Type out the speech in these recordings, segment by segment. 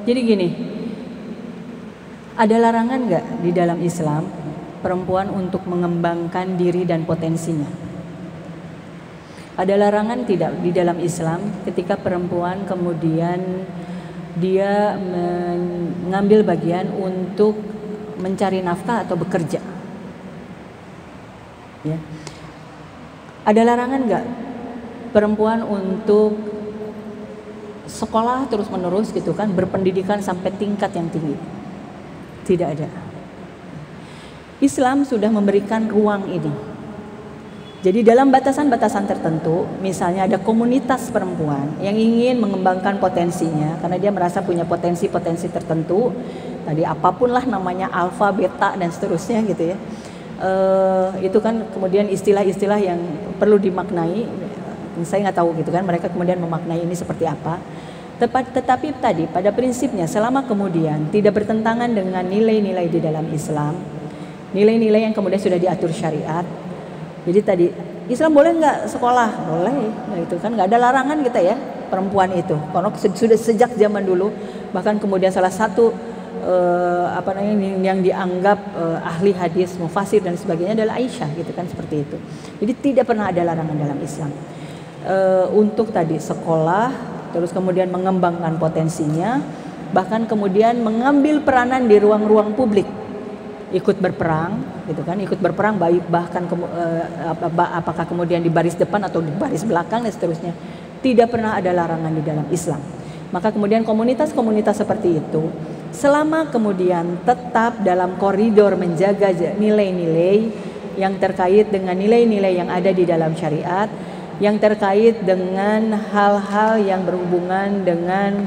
Jadi gini, ada larangan nggak di dalam Islam perempuan untuk mengembangkan diri dan potensinya? Ada larangan tidak di dalam Islam ketika perempuan kemudian dia mengambil bagian untuk mencari nafkah atau bekerja? Ya. Ada larangan nggak perempuan untuk sekolah terus-menerus gitu kan, berpendidikan sampai tingkat yang tinggi? Tidak ada. Islam sudah memberikan ruang ini. Jadi dalam batasan-batasan tertentu, misalnya ada komunitas perempuan yang ingin mengembangkan potensinya karena dia merasa punya potensi-potensi tertentu, tadi apapun lah namanya, alfa, beta dan seterusnya gitu ya. Itu kan kemudian istilah-istilah yang perlu dimaknai. Saya nggak tahu gitu kan, mereka kemudian memaknai ini seperti apa. Tetapi tadi pada prinsipnya selama kemudian tidak bertentangan dengan nilai-nilai di dalam Islam, nilai-nilai yang kemudian sudah diatur syariat. Jadi tadi Islam boleh nggak sekolah? Boleh, nah, itu kan nggak ada larangan kita ya perempuan itu. Karena sudah sejak zaman dulu, bahkan kemudian salah satu yang dianggap ahli hadis, mufasir dan sebagainya adalah Aisyah gitu kan, seperti itu. Jadi tidak pernah ada larangan dalam Islam untuk tadi sekolah, terus kemudian mengembangkan potensinya, bahkan kemudian mengambil peranan di ruang-ruang publik. Ikut berperang gitu kan, ikut berperang bahkan apakah kemudian di baris depan atau di baris belakang dan seterusnya, tidak pernah ada larangan di dalam Islam. Maka kemudian komunitas-komunitas seperti itu selama kemudian tetap dalam koridor menjaga nilai-nilai yang terkait dengan nilai-nilai yang ada di dalam syariat, yang terkait dengan hal-hal yang berhubungan dengan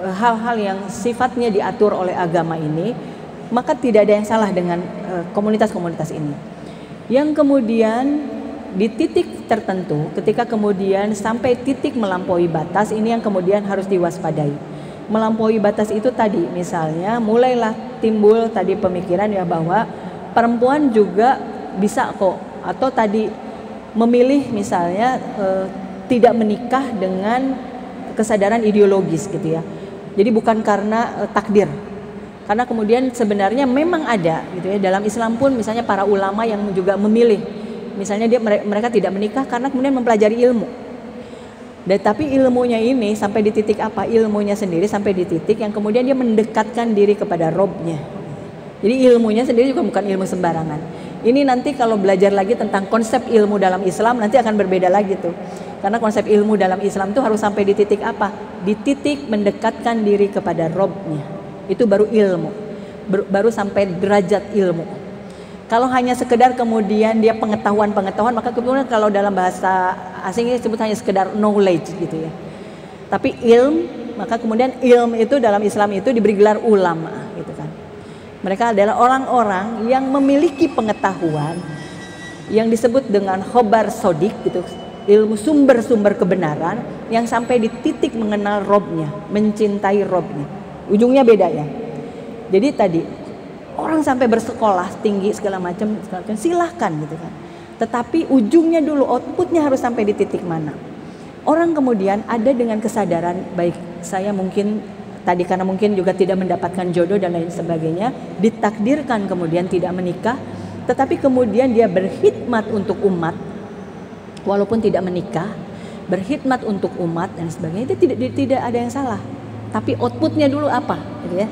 hal-hal yang sifatnya diatur oleh agama ini, maka tidak ada yang salah dengan komunitas-komunitas ini. Yang kemudian di titik tertentu, ketika kemudian sampai titik melampaui batas, ini yang kemudian harus diwaspadai. Melampaui batas itu tadi, misalnya mulailah timbul tadi pemikiran ya bahwa perempuan juga bisa kok, atau tadi memilih misalnya tidak menikah dengan kesadaran ideologis gitu ya. Jadi bukan karena takdir. Karena kemudian sebenarnya memang ada gitu ya, dalam Islam pun misalnya para ulama yang juga memilih misalnya mereka tidak menikah karena kemudian mempelajari ilmu. Dan tapi ilmunya ini sampai di titik apa? Ilmunya sendiri sampai di titik yang kemudian dia mendekatkan diri kepada Robnya. Jadi ilmunya sendiri juga bukan ilmu sembarangan. Ini nanti kalau belajar lagi tentang konsep ilmu dalam Islam nanti akan berbeda lagi tuh. Karena konsep ilmu dalam Islam itu harus sampai di titik apa? Di titik mendekatkan diri kepada Robnya. Itu baru ilmu, baru sampai derajat ilmu. Kalau hanya sekedar kemudian dia pengetahuan, maka kemudian kalau dalam bahasa asing ini disebut hanya sekedar knowledge gitu ya. Tapi maka kemudian ilmu itu dalam Islam itu diberi gelar ulama gitu kan. Mereka adalah orang-orang yang memiliki pengetahuan yang disebut dengan khobar sodik gitu, ilmu sumber-sumber kebenaran yang sampai di titik mengenal Robnya, mencintai Robnya. Ujungnya beda ya. Jadi tadi orang sampai bersekolah tinggi segala macam silahkan gitu kan. Tetapi ujungnya dulu, outputnya harus sampai di titik mana. Orang kemudian ada dengan kesadaran, baik saya mungkin tadi karena mungkin juga tidak mendapatkan jodoh dan lain sebagainya, ditakdirkan kemudian tidak menikah, tetapi kemudian dia berkhidmat untuk umat, walaupun tidak menikah, berkhidmat untuk umat dan sebagainya, itu tidak ada yang salah. Tapi outputnya dulu apa, gitu ya.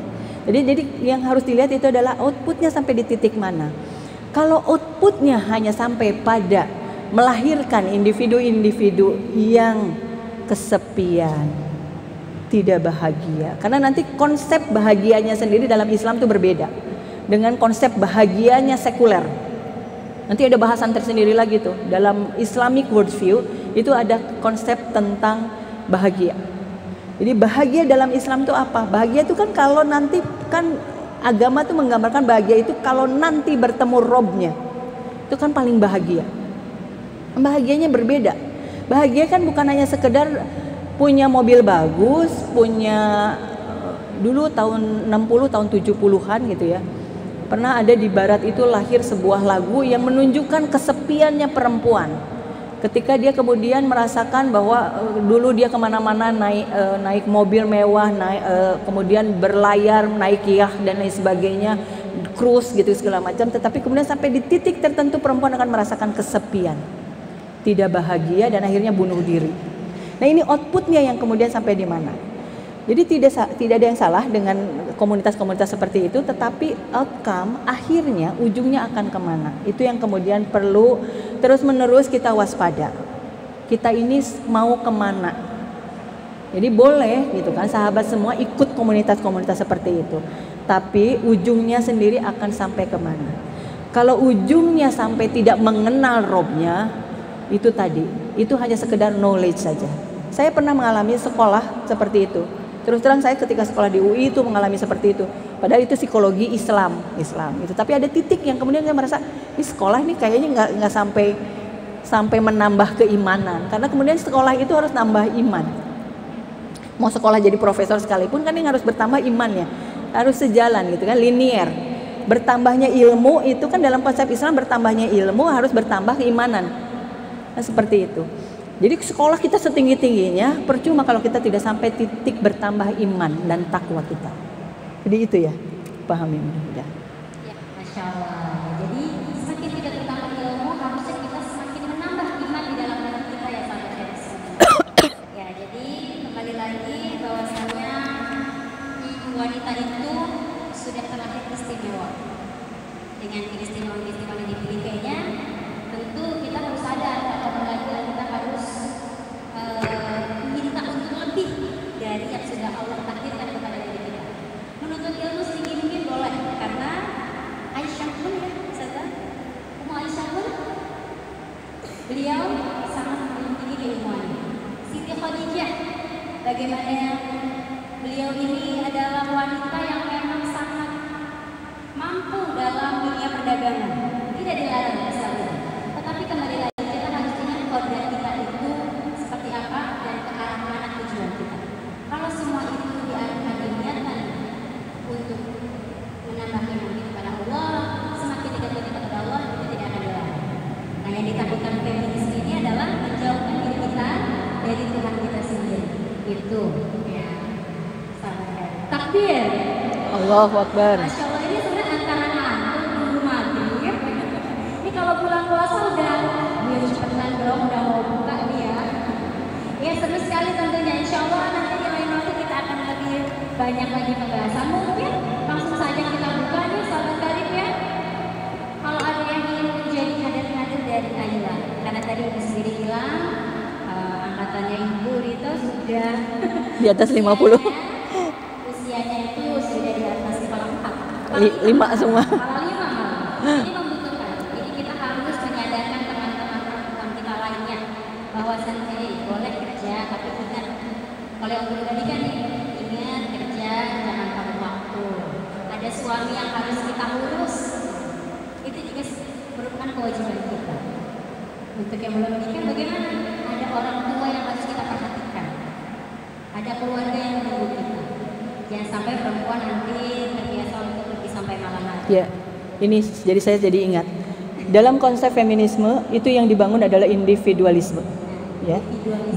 Jadi yang harus dilihat itu adalah outputnya sampai di titik mana. Kalau outputnya hanya sampai pada melahirkan individu-individu yang kesepian, tidak bahagia. Karena nanti konsep bahagianya sendiri dalam Islam itu berbeda dengan konsep bahagianya sekuler. Nanti ada bahasan tersendiri lagi tuh. Dalam Islamic worldview itu ada konsep tentang bahagia. Jadi bahagia dalam Islam itu apa? Bahagia itu kan kalau nanti kan agama tuh menggambarkan bahagia itu kalau nanti bertemu Robnya. Itu kan paling bahagia. Bahagianya berbeda. Bahagia kan bukan hanya sekedar punya mobil bagus, punya dulu tahun 60 tahun 70-an gitu ya. Pernah ada di barat itu lahir sebuah lagu yang menunjukkan kesepiannya perempuan. Ketika dia kemudian merasakan bahwa dulu dia kemana-mana naik mobil mewah, kemudian berlayar, naik yacht dan lain sebagainya, cruise gitu segala macam, tetapi kemudian sampai di titik tertentu perempuan akan merasakan kesepian, tidak bahagia dan akhirnya bunuh diri. Nah ini outputnya yang kemudian sampai di mana? Jadi tidak ada yang salah dengan komunitas-komunitas seperti itu, tetapi outcome akhirnya ujungnya akan kemana? Itu yang kemudian perlu terus-menerus kita waspada. Kita ini mau kemana? Jadi boleh gitu kan, sahabat semua ikut komunitas-komunitas seperti itu, tapi ujungnya sendiri akan sampai kemana? Kalau ujungnya sampai tidak mengenal Robnya, itu tadi, itu hanya sekedar knowledge saja. Saya pernah mengalami sekolah seperti itu. Terus terang saya ketika sekolah di UI itu mengalami seperti itu. Padahal itu psikologi Islam itu. Tapi ada titik yang kemudian saya merasa, ini sekolah ini kayaknya nggak sampai menambah keimanan. Karena kemudian sekolah itu harus nambah iman. Mau sekolah jadi profesor sekalipun kan yang harus bertambah imannya, harus sejalan gitu kan, linear. Bertambahnya ilmu itu kan dalam konsep Islam, bertambahnya ilmu harus bertambah keimanan. Nah seperti itu. Jadi sekolah kita setinggi-tingginya, percuma kalau kita tidak sampai titik bertambah iman dan takwa kita. Jadi itu ya, pahami mudah-mudahan. Ya, Masya Allah. Jadi semakin kita bertambah ilmu, harusnya kita semakin menambah iman di dalam hati kita ya sahabat. Ya, jadi kembali lagi bahwasanya wanita itu sudah terlahir istimewa. Dengan keistimewaan-keistimewaan yang dimilikinya, tentu kita harus sadar kalau kita harus minta untuk lebih dari yang sudah Allah takdirkan kepada diri kita. Menuntut ilmu setinggi mungkin boleh, karena Aisyah pun ya, Ustazah, Ummu Aisyah pun beliau sangat tinggi keilmuannya. Siti Khadijah, bagaimana beliau ini adalah wanita yang memang sangat mampu dalam dunia perdagangan, tidak dilarang misalnya. Tetapi kembali lagi kita harus ingat kodrat kita itu seperti apa dan ke arah mana tujuan kita. Kalau semua itu diarahkan diniatkan untuk menambah iman kita kepada Allah, semakin dekat kita kepada Allah, itu tidak akan dilarang. Nah yang ditakutkan feminis ini adalah menjauhkan diri kita dari Tuhan kita sendiri. Itu ya. Takbir. Allahu Akbar. Masya Allah, ini sebenarnya antara ngantuk nunggu maghrib. Ini kalau bulan puasa udah cepetan dong, udah mau buka nih ya. Ya seru sekali tentunya. Insya Allah nanti di lain waktu kita akan lebih banyak lagi pembahasan. Mungkin langsung saja kita buka nih sahabat karib ya. Kalau ada yang ingin menjadi kader-kader dari Ayla, karena tadi Ibu sendiri bilang angkatannya Ibu itu sudah di atas 50. Usianya itu sudah di atas kepala 4. 5 semua. Kepala 5 malah. Ini membutuhkan. Jadi kita harus menyadarkan teman-teman perempuan kita lainnya bahwa sendiri boleh kerja, tapi ingat kalau yang boleh tadi kan ingat kerja jangan pada waktu. Ada suami yang harus kita urus. Itu juga merupakan kewajiban kita. Untuk yang belum menikah bagaimana? Ada orang tua yang harus kita perhatikan. Ada keluarga yang menunggu kita. Jangan sampai perempuan nanti terbiasa untuk pergi sampai malam hari. Ya, ini jadi saya jadi ingat. Dalam konsep feminisme itu yang dibangun adalah individualisme. Ya.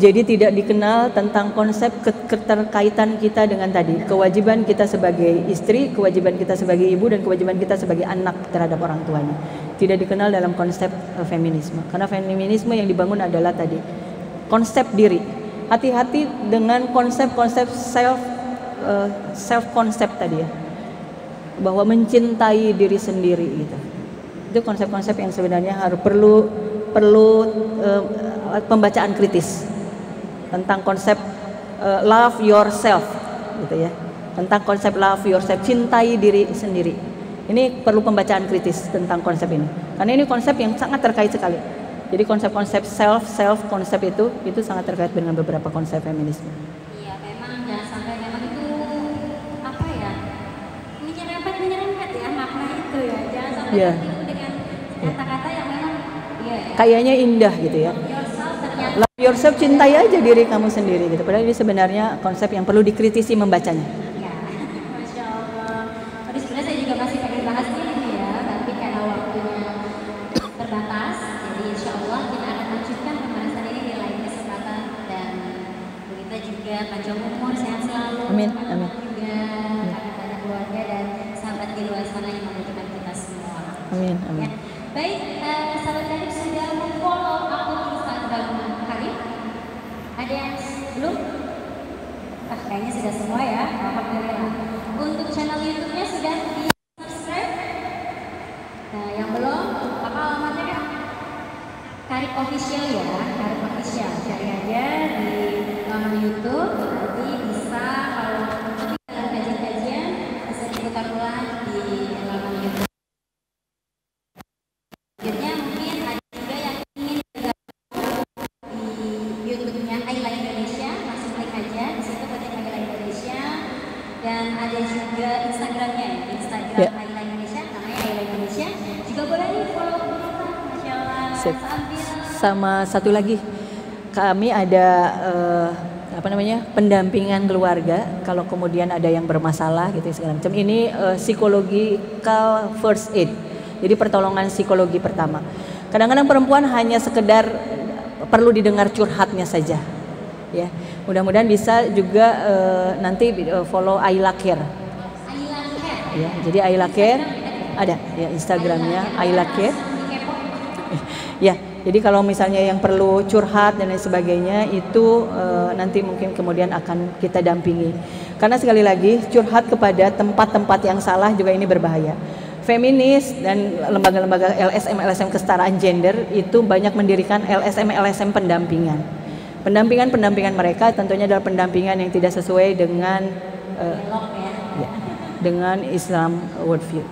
Jadi tidak dikenal tentang konsep keterkaitan kita dengan tadi, kewajiban kita sebagai istri, kewajiban kita sebagai ibu dan kewajiban kita sebagai anak terhadap orang tuanya. Tidak dikenal dalam konsep feminisme. Karena feminisme yang dibangun adalah tadi konsep diri. Hati-hati dengan konsep-konsep self konsep tadi ya, bahwa mencintai diri sendiri gitu. Itu konsep-konsep yang sebenarnya harus perlu pembacaan kritis tentang konsep love yourself gitu ya, tentang konsep love yourself, cintai diri sendiri. Ini perlu pembacaan kritis tentang konsep ini, karena ini konsep yang sangat terkait sekali. Jadi konsep-konsep self konsep itu sangat terkait dengan beberapa konsep feminisme. Iya, memang jangan sampai memang itu apa ya, menyerempet ya makna itu ya. Jangan sampai tertipu dengan kata-kata yang memang kayaknya indah gitu ya. Love yourself, cintai aja diri kamu sendiri gitu. Padahal ini sebenarnya konsep yang perlu dikritisi membacanya. Ya, Masya Allah. Tadi sebenarnya saya juga masih pengen bahas ini ya, tapi karena waktunya terbatas, jadi insya Allah kita akan lanjutkan panjang umur, sehat selalu. Amin, amin. Juga kami keluarga dan sahabat di luar sana yang membutuhkan kita semua. Amin, amin. Ya. Baik, sahabat Karim sudah memfollow akun Instagram Karim? Ada yang belum? Kayaknya sudah semua ya. Alhamdulillah. Untuk channel YouTube-nya sudah di subscribe. Nah, yang belum, apa alamatnya Kak? Karim Official ya, Karim Official. Cari aja di laman YouTube. Nanti bisa kalau dalam kajian-kajian bisa diputar ulang di laman YouTube. Selanjutnya mungkin ada juga yang ingin di YouTube-nya Ayla Indonesia, langsung klik aja di situ ketik Ayla Indonesia. Dan ada juga Instagramnya ya, Instagram Ayla Indonesia, namanya Ayla Indonesia. Juga boleh di follow ternyata, Masya Allah. Sambil Sama satu lagi, kami ada pendampingan keluarga kalau kemudian ada yang bermasalah gitu segala macam. Ini psychological first aid. Jadi pertolongan psikologi pertama. Kadang-kadang perempuan hanya sekedar perlu didengar curhatnya saja. Ya, mudah-mudahan bisa juga nanti follow Ayla Care. Ayla Care. Ya, jadi Ayla Care ada ya Instagramnya Ayla Care. Ya, jadi kalau misalnya yang perlu curhat dan lain sebagainya itu nanti mungkin kemudian akan kita dampingi. Karena sekali lagi curhat kepada tempat-tempat yang salah juga ini berbahaya. Feminis dan lembaga-lembaga LSM kesetaraan gender itu banyak mendirikan LSM pendampingan. Pendampingan mereka tentunya adalah pendampingan yang tidak sesuai dengan dengan Islam worldview.